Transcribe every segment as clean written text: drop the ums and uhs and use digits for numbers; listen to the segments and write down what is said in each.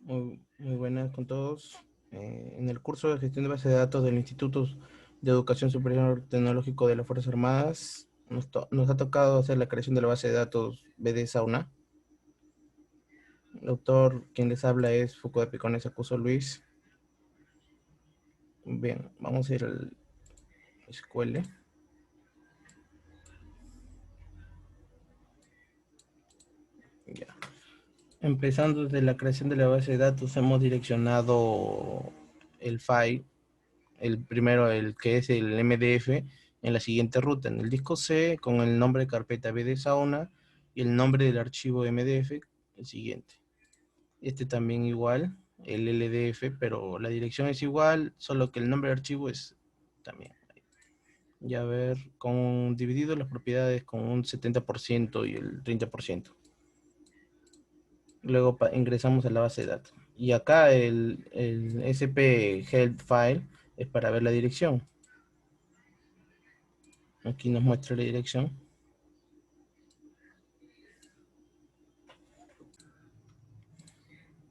Muy buenas con todos. En el curso de gestión de base de datos del Instituto de Educación Superior Tecnológico de las Fuerzas Armadas, nos ha tocado hacer la creación de la base de datos BD Sauna. El autor, quien les habla, es Foucault de Picones Acuso Luis. Bien, vamos a ir al SQL. Ya. Empezando desde la creación de la base de datos, hemos direccionado el file, el primero, el que es el MDF, en la siguiente ruta: en el disco C con el nombre de carpeta BD Sauna y el nombre del archivo MDF, el siguiente. Este también igual, el LDF, pero la dirección es igual, solo que el nombre del archivo es también. Ya ver, con dividido las propiedades con un 70% y el 30%. Luego ingresamos a la base de datos. Y acá el SP help file es para ver la dirección. Aquí nos muestra la dirección.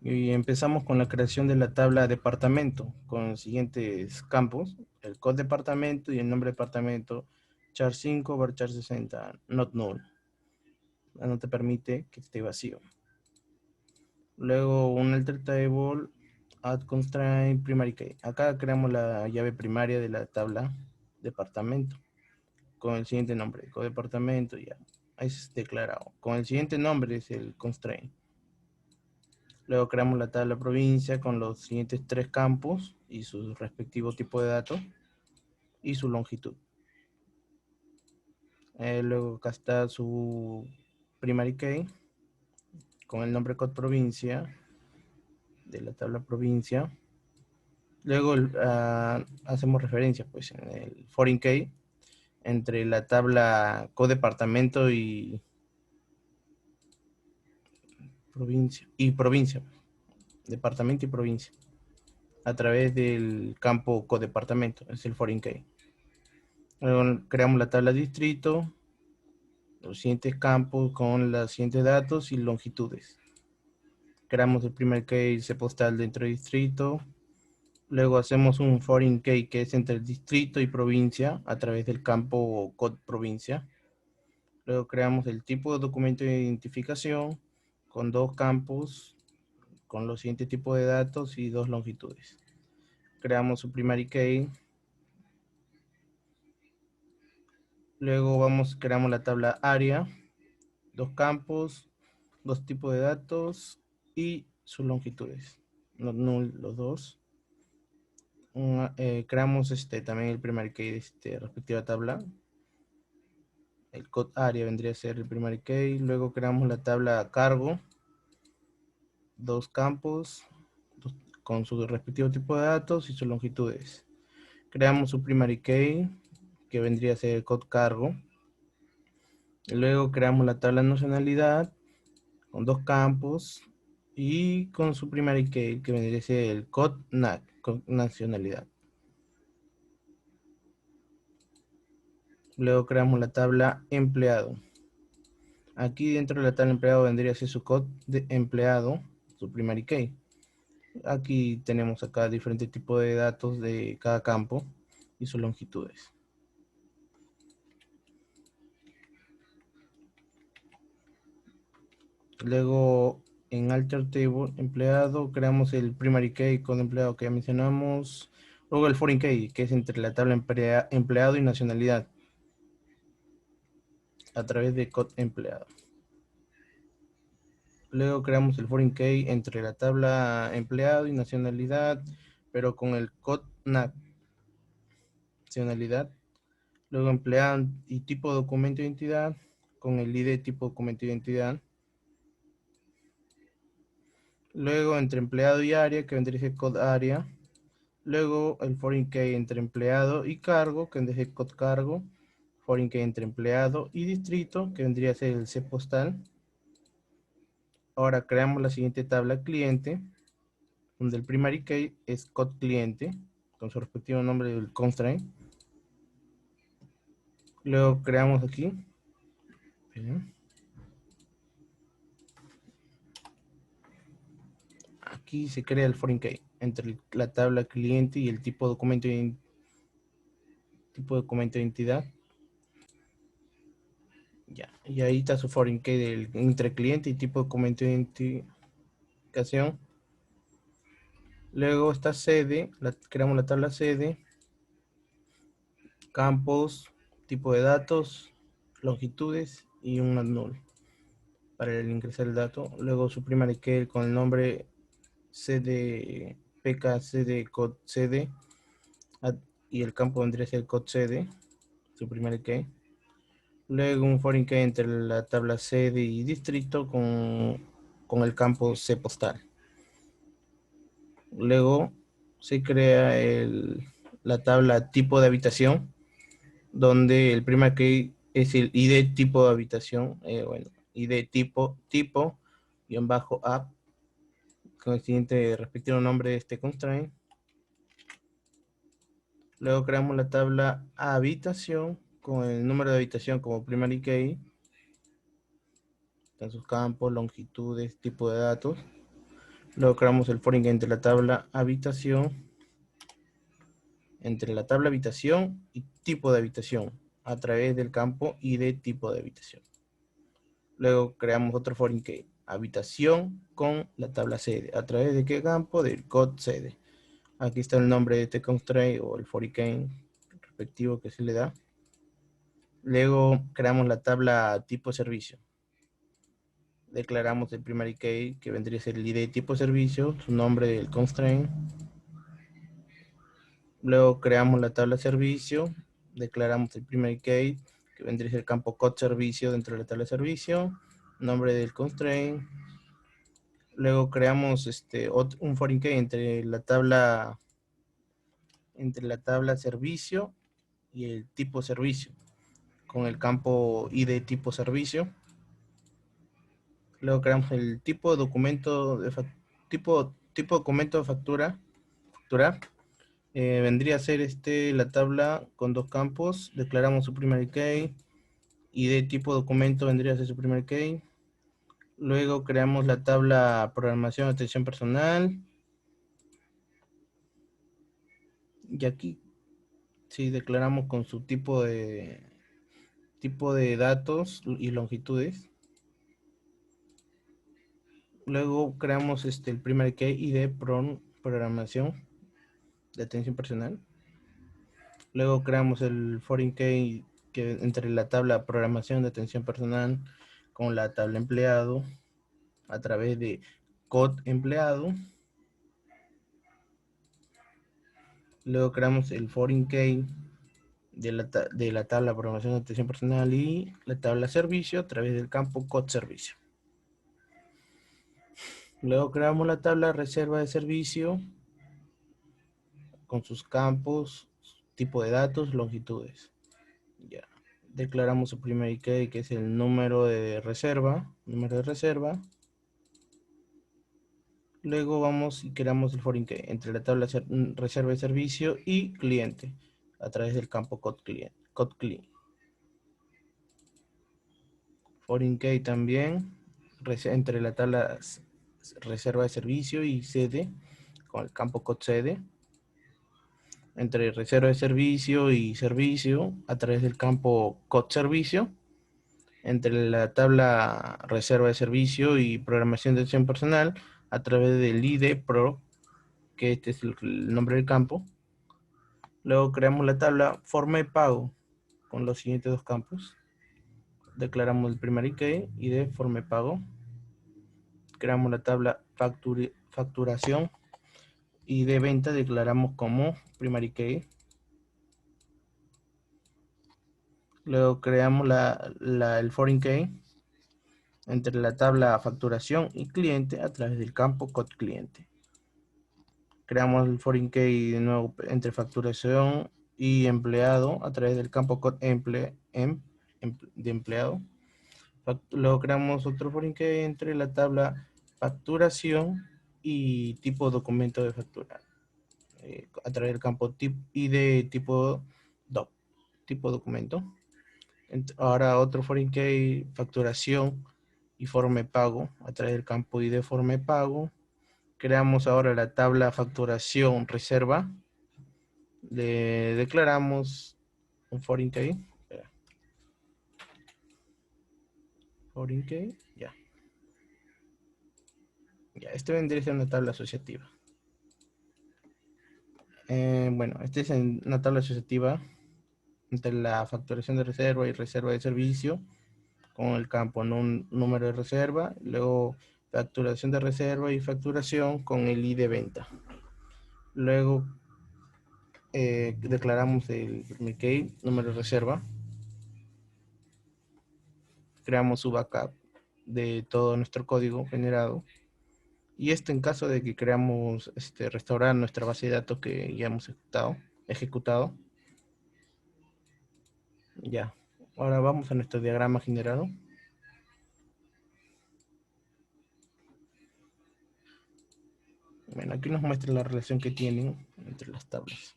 Y empezamos con la creación de la tabla departamento con los siguientes campos: el code departamento y el nombre departamento, char 5, varchar 60, not null. No te permite que esté vacío. Luego un alter table, add constraint primary key. Acá creamos la llave primaria de la tabla departamento con el siguiente nombre, code departamento, ya. Ahí es declarado. Con el siguiente nombre es el constraint. Luego creamos la tabla provincia con los siguientes tres campos y su respectivo tipo de datos y su longitud. Luego acá está su primary key con el nombre code provincia de la tabla provincia. Luego hacemos referencia pues en el foreign key entre la tabla code departamento y provincia, departamento y provincia, a través del campo codepartamento, es el foreign key. Luego creamos la tabla distrito, los siguientes campos con los siguientes datos y longitudes. Creamos el primer key postal dentro del distrito. Luego hacemos un foreign key que es entre el distrito y provincia a través del campo code provincia. Luego creamos el tipo de documento de identificación con dos campos con los siguientes tipos de datos y dos longitudes. Creamos su primary key. Luego creamos la tabla área, dos campos, dos tipos de datos y sus longitudes, no null los dos. Creamos también el primary key de respectiva tabla. El code área vendría a ser el primary key. Luego creamos la tabla cargo, dos campos con su respectivo tipo de datos y sus longitudes. Creamos su primary key, que vendría a ser el code cargo. Luego creamos la tabla nacionalidad con dos campos y con su primary key, que vendría a ser el code NAC, con nacionalidad. Luego creamos la tabla empleado. Aquí dentro de la tabla empleado vendría a ser su code de empleado, su primary key. Aquí tenemos acá diferentes tipos de datos de cada campo y sus longitudes. Luego en alter table empleado creamos el primary key con empleado que ya mencionamos. Luego el foreign key, que es entre la tabla empleado y nacionalidad a través de code empleado. Luego creamos el foreign key entre la tabla empleado y nacionalidad, pero con el code nacionalidad. Luego empleado y tipo de documento de identidad con el ID tipo documento de identidad. Luego entre empleado y área, que vendría a ser code área. Luego el foreign key entre empleado y cargo, que vendría a ser code cargo. Foreign key entre empleado y distrito, que vendría a ser el C postal. Ahora creamos la siguiente tabla cliente, donde el primary key es code cliente, con su respectivo nombre del constraint. Luego creamos aquí. aquí se crea el foreign key entre la tabla cliente y el tipo de documento de identidad. Ya, y ahí está su foreign key del entre cliente y tipo de documento de identificación. Luego está sede, creamos la tabla sede, campos, tipo de datos, longitudes y un null para el ingresar el dato. Luego su primary key con el nombre cd pk code cd y el campo vendría a ser code cd, su primary key. Luego un foreign key entre la tabla sede y distrito con el campo C postal. Luego se crea la tabla tipo de habitación, donde el primer key es el ID tipo de habitación, ID tipo app, con el siguiente respectivo nombre de este constraint. Luego creamos la tabla habitación con el número de habitación como primary key, en sus campos, longitudes, tipo de datos. Luego creamos el foreign key entre la tabla habitación y tipo de habitación a través del campo ID tipo de habitación. Luego creamos otro foreign key, habitación con la tabla sede. ¿A través de qué campo? Del code sede. Aquí está el nombre de este constraint o el foreign key respectivo que se le da. Luego creamos la tabla tipo servicio. Declaramos el primary key que vendría a ser el ID tipo servicio, su nombre del constraint. Luego creamos la tabla servicio, declaramos el primary key que vendría a ser el campo code servicio dentro de la tabla servicio, nombre del constraint. Luego creamos un foreign key entre la tabla servicio y el tipo servicio con el campo ID tipo servicio. Luego creamos el tipo de documento de documento de facturar. Vendría a ser la tabla con dos campos. Declaramos su primary key y de tipo documento vendría a ser su primary key. Luego creamos la tabla programación de atención personal. Y aquí sí declaramos con su tipo de datos y longitudes. Luego creamos el primary key y de programación de atención personal. Luego creamos el foreign key que entre la tabla programación de atención personal con la tabla empleado a través de code empleado. Luego creamos el foreign key de la tabla programación de atención personal y la tabla servicio a través del campo code servicio. Luego creamos la tabla reserva de servicio con sus campos, tipo de datos, longitudes. Ya. Declaramos su primary key que es el número de reserva. Luego vamos y creamos el foreign key entre la tabla reserva de servicio y cliente a través del campo code client. Foreign key también entre la tabla reserva de servicio y sede con el campo code sede. Entre reserva de servicio y servicio a través del campo code servicio. Entre la tabla reserva de servicio y programación de atención personal a través del ID pro, que este es el nombre del campo. Luego creamos la tabla forma de pago con los siguientes dos campos. Declaramos el primary key y de forma de pago. Creamos la tabla facturación y de venta declaramos como primary key. Luego creamos el foreign key entre la tabla facturación y cliente a través del campo code cliente. Creamos el foreign key de nuevo entre facturación y empleado a través del campo code de empleado. Luego creamos otro foreign key entre la tabla facturación y tipo documento de factura a través del campo ID tipo documento. Ahora otro foreign key facturación y forma de pago a través del campo ID forma de pago. creamos ahora la tabla facturación reserva. Le declaramos un foreign key. Foreign key, ya. Ya, este vendría a ser una tabla asociativa. Bueno, esta es una tabla asociativa entre la facturación de reserva y reserva de servicio, con el campo en un número de reserva, luego facturación de reserva y facturación con el ID de venta. Luego declaramos el key, número de reserva, creamos su backup de todo nuestro código generado, y esto en caso de que queramos restaurar nuestra base de datos que ya hemos ejecutado. Ya, ahora vamos a nuestro diagrama generado. Bueno, aquí nos muestra la relación que tienen entre las tablas.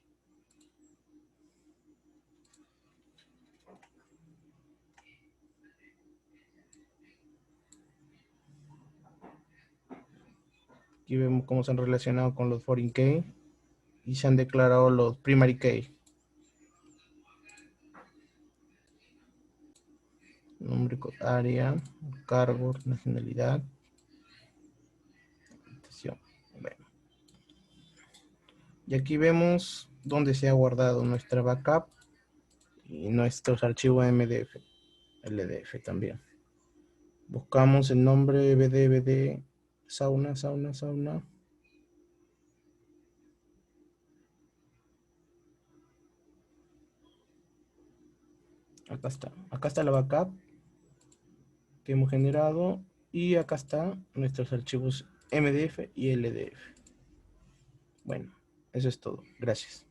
Aquí vemos cómo se han relacionado con los foreign key y se han declarado los primary key. Nombre, área, cargo, nacionalidad. Bueno. Y aquí vemos dónde se ha guardado nuestra backup y nuestros archivos MDF, LDF también. Buscamos el nombre bd sauna. Acá está la backup que hemos generado, y acá están nuestros archivos MDF y LDF. Bueno, eso es todo. Gracias.